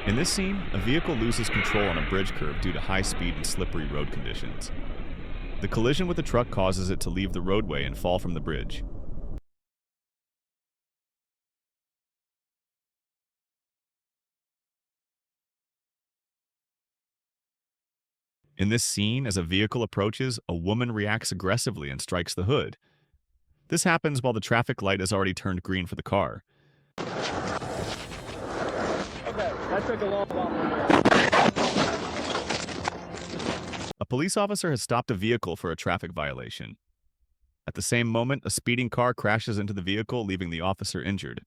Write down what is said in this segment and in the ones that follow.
In this scene, a vehicle loses control on a bridge curve due to high speed and slippery road conditions. The collision with the truck causes it to leave the roadway and fall from the bridge. In this scene, as a vehicle approaches, a woman reacts aggressively and strikes the hood. This happens while the traffic light has already turned green for the car. Okay, that took a long while. A police officer has stopped a vehicle for a traffic violation. At the same moment, a speeding car crashes into the vehicle, leaving the officer injured.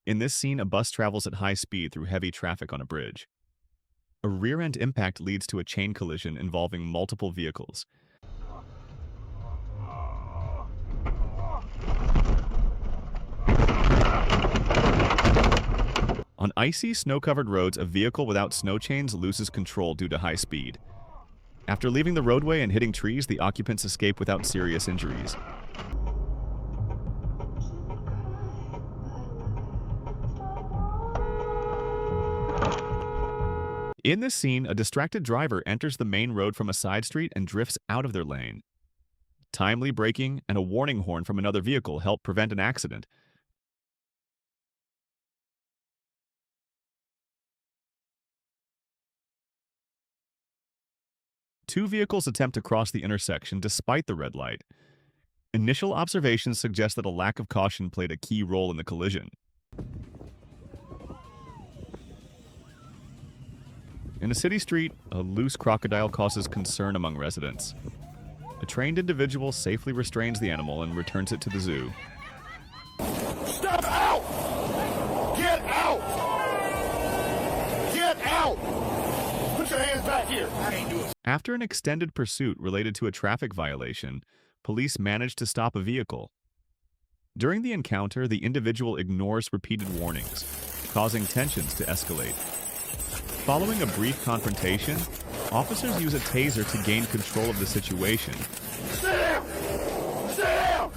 In this scene, a bus travels at high speed through heavy traffic on a bridge. A rear-end impact leads to a chain collision involving multiple vehicles. On icy, snow-covered roads, a vehicle without snow chains loses control due to high speed. After leaving the roadway and hitting trees, the occupants escape without serious injuries. In this scene, a distracted driver enters the main road from a side street and drifts out of their lane. Timely braking and a warning horn from another vehicle help prevent an accident. Two vehicles attempt to cross the intersection despite the red light. Initial observations suggest that a lack of caution played a key role in the collision. In a city street, a loose crocodile causes concern among residents. A trained individual safely restrains the animal and returns it to the zoo. Stop out! Get out! Get out! Put your hands back here. I ain't doing. After an extended pursuit related to a traffic violation, police managed to stop a vehicle. During the encounter, the individual ignores repeated warnings, causing tensions to escalate. Following a brief confrontation, officers use a taser to gain control of the situation. Sit down! Sit down!